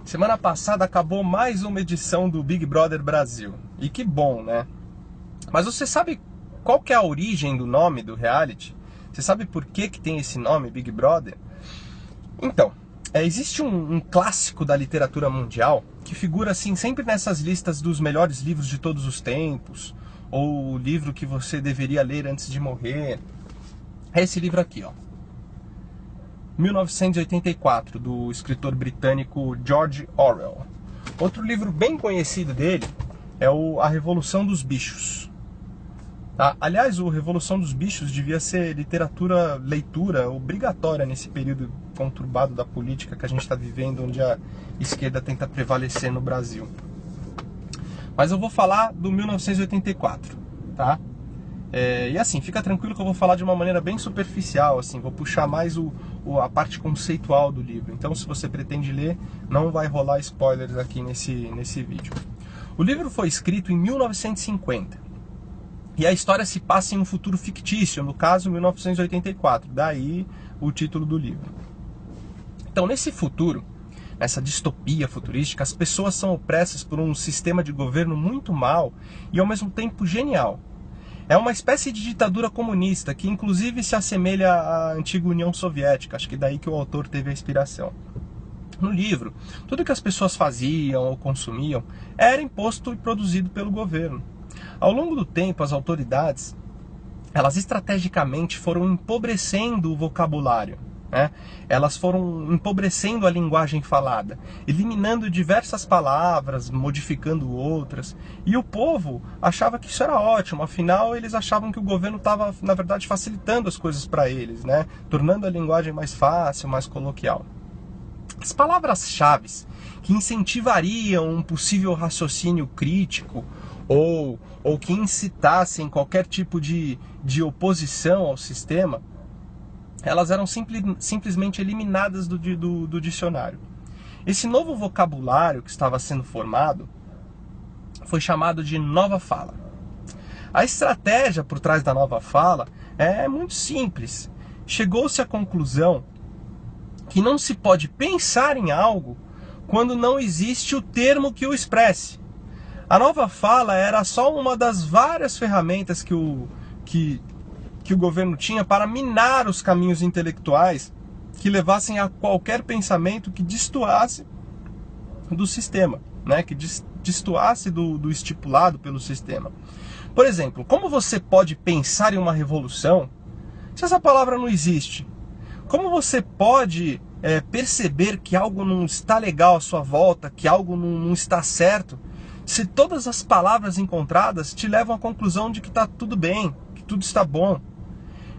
Semana passada acabou mais uma edição do Big Brother Brasil. E que bom, né? Mas você sabe qual que é a origem do nome do reality? Você sabe por que tem esse nome, Big Brother? Então, existe um clássico da literatura mundial que figura assim sempre nessas listas dos melhores livros de todos os tempos, ou o livro que você deveria ler antes de morrer. É esse livro aqui, ó. 1984, do escritor britânico George Orwell. Outro livro bem conhecido dele é A Revolução dos Bichos. Tá? Aliás, o Revolução dos Bichos devia ser leitura obrigatória nesse período conturbado da política que a gente está vivendo, onde a esquerda tenta prevalecer no Brasil. Mas eu vou falar do 1984, tá? E assim, fica tranquilo que eu vou falar de uma maneira bem superficial, assim, vou puxar mais a parte conceitual do livro. Então, se você pretende ler, não vai rolar spoilers aqui nesse vídeo. O livro foi escrito em 1950 e a história se passa em um futuro fictício, no caso 1984, daí o título do livro. Então, nesse futuro, nessa distopia futurística, as pessoas são opressas por um sistema de governo muito mau e ao mesmo tempo genial. É uma espécie de ditadura comunista, que inclusive se assemelha à antiga União Soviética, acho que daí que o autor teve a inspiração. No livro, tudo que as pessoas faziam ou consumiam era imposto e produzido pelo governo. Ao longo do tempo, as autoridades, elas estrategicamente foram empobrecendo o vocabulário, né? Elas foram empobrecendo a linguagem falada, eliminando diversas palavras, modificando outras, e o povo achava que isso era ótimo, afinal eles achavam que o governo estava, na verdade, facilitando as coisas para eles, né? Tornando a linguagem mais fácil, mais coloquial. As palavras-chave que incentivariam um possível raciocínio crítico ou que incitassem qualquer tipo de oposição ao sistema, elas eram simplesmente eliminadas do dicionário. Esse novo vocabulário que estava sendo formado foi chamado de nova fala. A estratégia por trás da nova fala é muito simples. Chegou-se à conclusão que não se pode pensar em algo quando não existe o termo que o expresse. A nova fala era só uma das várias ferramentas que o governo tinha para minar os caminhos intelectuais que levassem a qualquer pensamento que destoasse do sistema, né? Que destoasse do estipulado pelo sistema. Por exemplo, como você pode pensar em uma revolução se essa palavra não existe? Como você pode perceber que algo não está legal à sua volta, que algo não está certo, se todas as palavras encontradas te levam à conclusão de que está tudo bem, que tudo está bom?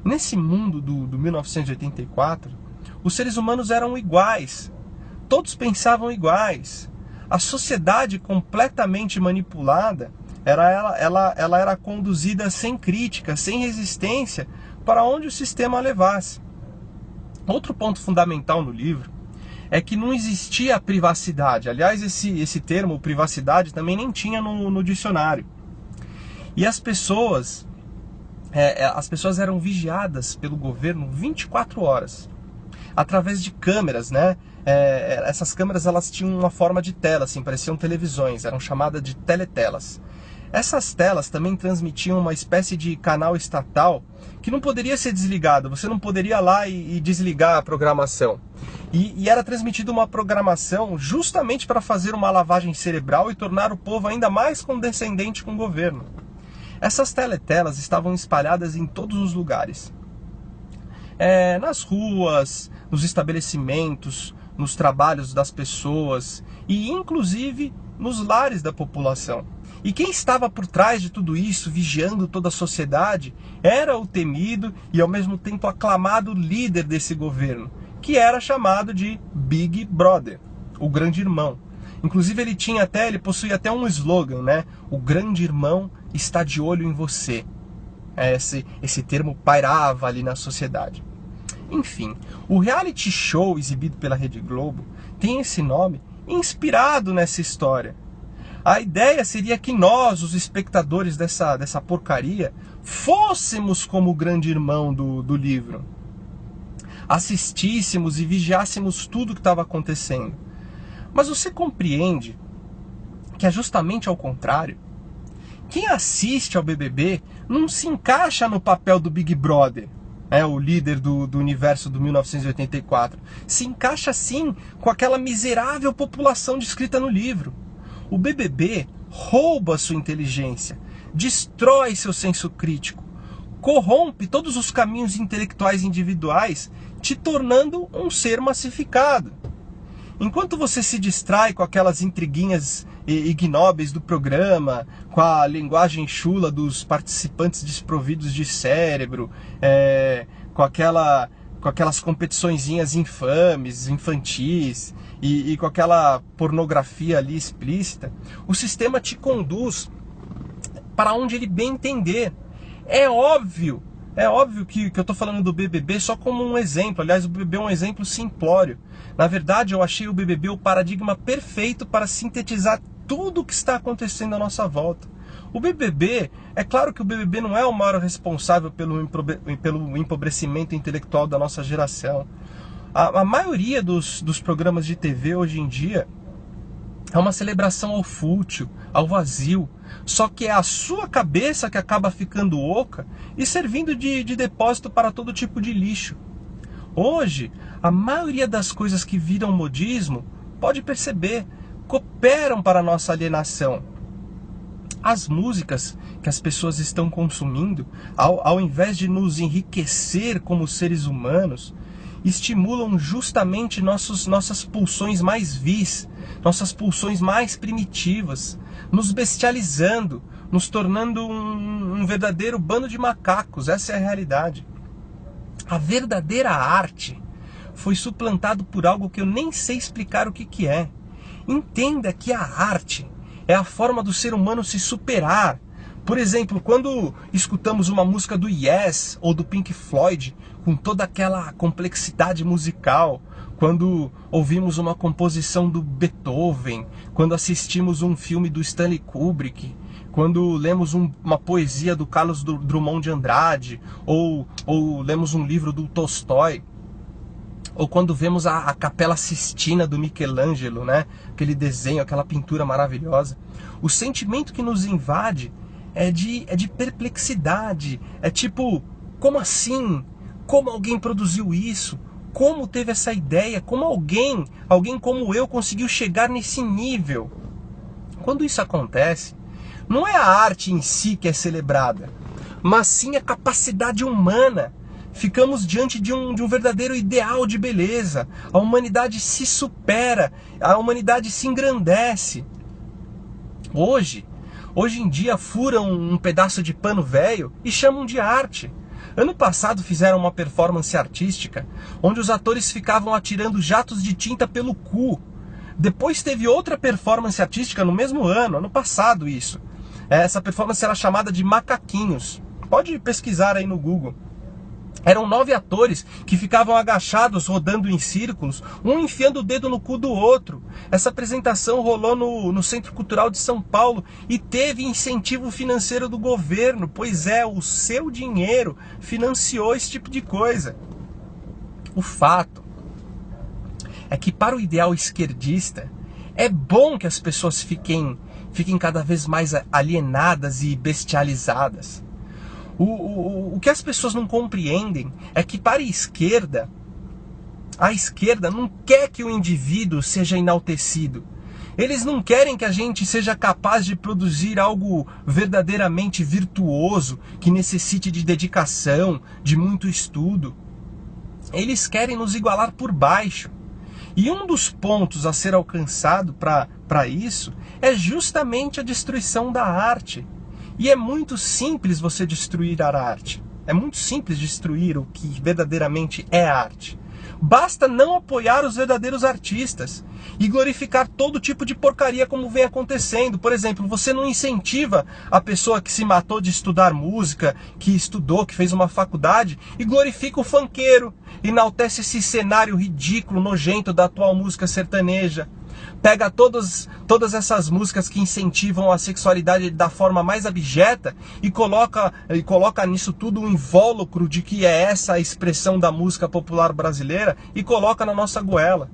Nesse mundo do 1984, os seres humanos eram iguais, todos pensavam iguais. A sociedade completamente manipulada, ela era conduzida sem crítica, sem resistência, para onde o sistema a levasse. Outro ponto fundamental no livro é que não existia privacidade. Aliás, esse termo, privacidade, também nem tinha no dicionário. E as pessoas eram vigiadas pelo governo 24 horas, através de câmeras, né? Essas câmeras, elas tinham uma forma de tela, assim, pareciam televisões, eram chamadas de teletelas. Essas telas também transmitiam uma espécie de canal estatal que não poderia ser desligado, você não poderia ir lá e desligar a programação. E era transmitida uma programação justamente para fazer uma lavagem cerebral e tornar o povo ainda mais condescendente com o governo. Essas teletelas estavam espalhadas em todos os lugares. Nas ruas, nos estabelecimentos, nos trabalhos das pessoas e inclusive nos lares da população. E quem estava por trás de tudo isso, vigiando toda a sociedade, era o temido e ao mesmo tempo aclamado líder desse governo, que era chamado de Big Brother, o grande irmão. Inclusive ele possuía até um slogan, né? O grande irmão está de olho em você. Esse termo pairava ali na sociedade. Enfim, o reality show exibido pela Rede Globo tem esse nome inspirado nessa história. A ideia seria que nós, os espectadores dessa porcaria, fôssemos como o grande irmão do livro. Assistíssemos e vigiássemos tudo o que estava acontecendo. Mas você compreende que é justamente ao contrário? Quem assiste ao BBB não se encaixa no papel do Big Brother, o líder do universo do 1984. Se encaixa sim com aquela miserável população descrita no livro. O BBB rouba sua inteligência, destrói seu senso crítico, corrompe todos os caminhos intelectuais individuais, te tornando um ser massificado. Enquanto você se distrai com aquelas intriguinhas ignóbeis do programa, com a linguagem chula dos participantes desprovidos de cérebro, com aquelas competiçõezinhas infames, infantis, e com aquela pornografia ali explícita, o sistema te conduz para onde ele bem entender. É óbvio que eu estou falando do BBB só como um exemplo. Aliás, o BBB é um exemplo simplório. Na verdade, eu achei o BBB o paradigma perfeito para sintetizar tudo o que está acontecendo à nossa volta. O BBB, é claro que o BBB não é o maior responsável pelo empobrecimento intelectual da nossa geração. A maioria dos programas de TV hoje em dia é uma celebração ao fútil, ao vazio. Só que é a sua cabeça que acaba ficando oca e servindo de depósito para todo tipo de lixo. Hoje, a maioria das coisas que viram modismo, pode perceber, cooperam para a nossa alienação. As músicas que as pessoas estão consumindo, ao invés de nos enriquecer como seres humanos, estimulam justamente nossas pulsões mais vis, nossas pulsões mais primitivas, nos bestializando, nos tornando um verdadeiro bando de macacos. Essa é a realidade. A verdadeira arte foi suplantado por algo que eu nem sei explicar o que é. Entenda que a arte é a forma do ser humano se superar. Por exemplo, quando escutamos uma música do Yes ou do Pink Floyd, com toda aquela complexidade musical, quando ouvimos uma composição do Beethoven, quando assistimos um filme do Stanley Kubrick, quando lemos uma poesia do Carlos Drummond de Andrade, ou lemos um livro do Tolstói, ou quando vemos a Capela Sistina do Michelangelo, né? Aquele desenho, aquela pintura maravilhosa. O sentimento que nos invade é de perplexidade. É tipo, como assim? Como alguém produziu isso? Como teve essa ideia? Como alguém como eu conseguiu chegar nesse nível? Quando isso acontece, não é a arte em si que é celebrada, mas sim a capacidade humana. Ficamos diante de um verdadeiro ideal de beleza. A humanidade se supera, a humanidade se engrandece. Hoje em dia furam um pedaço de pano velho e chamam de arte. Ano passado fizeram uma performance artística onde os atores ficavam atirando jatos de tinta pelo cu. Depois teve outra performance artística no mesmo ano passado isso. Essa performance era chamada de Macaquinhos. Pode pesquisar aí no Google. Eram 9 atores que ficavam agachados, rodando em círculos, um enfiando o dedo no cu do outro. Essa apresentação rolou no Centro Cultural de São Paulo e teve incentivo financeiro do governo. Pois é, o seu dinheiro financiou esse tipo de coisa. O fato é que para o ideal esquerdista, é bom que as pessoas fiquem cada vez mais alienadas e bestializadas. O que as pessoas não compreendem é que para a esquerda não quer que o indivíduo seja enaltecido. Eles não querem que a gente seja capaz de produzir algo verdadeiramente virtuoso, que necessite de dedicação, de muito estudo. Eles querem nos igualar por baixo. E um dos pontos a ser alcançado para isso é justamente a destruição da arte. E é muito simples você destruir a arte. É muito simples destruir o que verdadeiramente é arte. Basta não apoiar os verdadeiros artistas e glorificar todo tipo de porcaria como vem acontecendo. Por exemplo, você não incentiva a pessoa que se matou de estudar música, que estudou, que fez uma faculdade, e glorifica o funkeiro, enaltece esse cenário ridículo, nojento da atual música sertaneja. Pega todas essas músicas que incentivam a sexualidade da forma mais abjeta e coloca nisso tudo um invólucro de que é essa a expressão da música popular brasileira e coloca na nossa goela.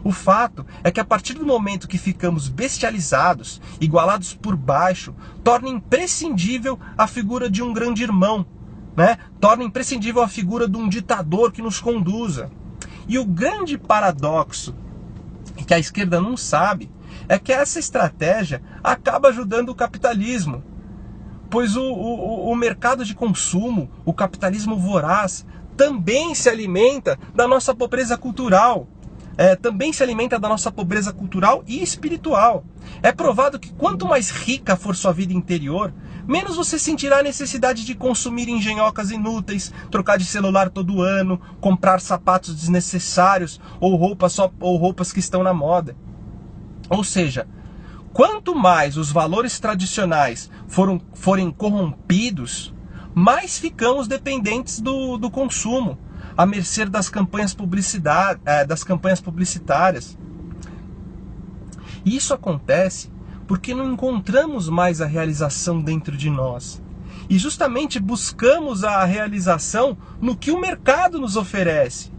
O fato é que a partir do momento que ficamos bestializados, igualados por baixo, torna imprescindível a figura de um grande irmão, né? Torna imprescindível a figura de um ditador que nos conduza. E o grande paradoxo que a esquerda não sabe é que essa estratégia acaba ajudando o capitalismo. Pois o mercado de consumo, o capitalismo voraz, também se alimenta da nossa pobreza cultural. Também se alimenta da nossa pobreza cultural e espiritual. É provado que quanto mais rica for sua vida interior, menos você sentirá a necessidade de consumir engenhocas inúteis, trocar de celular todo ano, comprar sapatos desnecessários ou roupas que estão na moda. Ou seja, quanto mais os valores tradicionais forem corrompidos, mais ficamos dependentes do consumo, à mercê das campanhas publicitárias. E isso acontece porque não encontramos mais a realização dentro de nós. E justamente buscamos a realização no que o mercado nos oferece.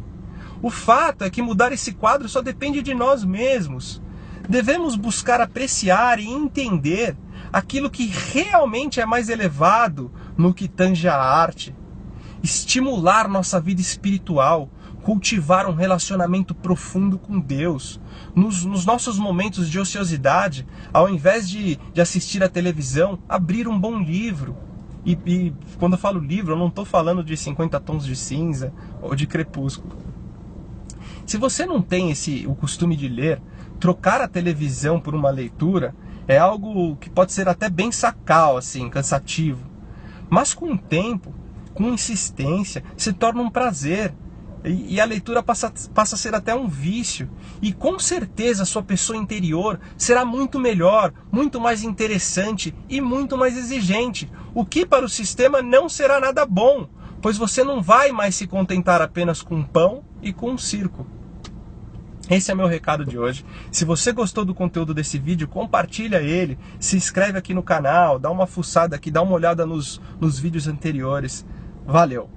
O fato é que mudar esse quadro só depende de nós mesmos. Devemos buscar apreciar e entender aquilo que realmente é mais elevado no que tange a arte. Estimular nossa vida espiritual, cultivar um relacionamento profundo com Deus. Nos nossos momentos de ociosidade, ao invés de assistir a televisão, abrir um bom livro. E quando eu falo livro, eu não estou falando de 50 tons de cinza ou de Crepúsculo. Se você não tem o costume de ler, trocar a televisão por uma leitura é algo que pode ser até bem sacal, assim, cansativo. Mas com o tempo, com insistência, se torna um prazer. E a leitura passa a ser até um vício. E com certeza a sua pessoa interior será muito melhor, muito mais interessante e muito mais exigente. O que para o sistema não será nada bom, pois você não vai mais se contentar apenas com pão e com um circo. Esse é meu recado de hoje. Se você gostou do conteúdo desse vídeo, compartilha ele, se inscreve aqui no canal, dá uma fuçada aqui, dá uma olhada nos vídeos anteriores. Valeu!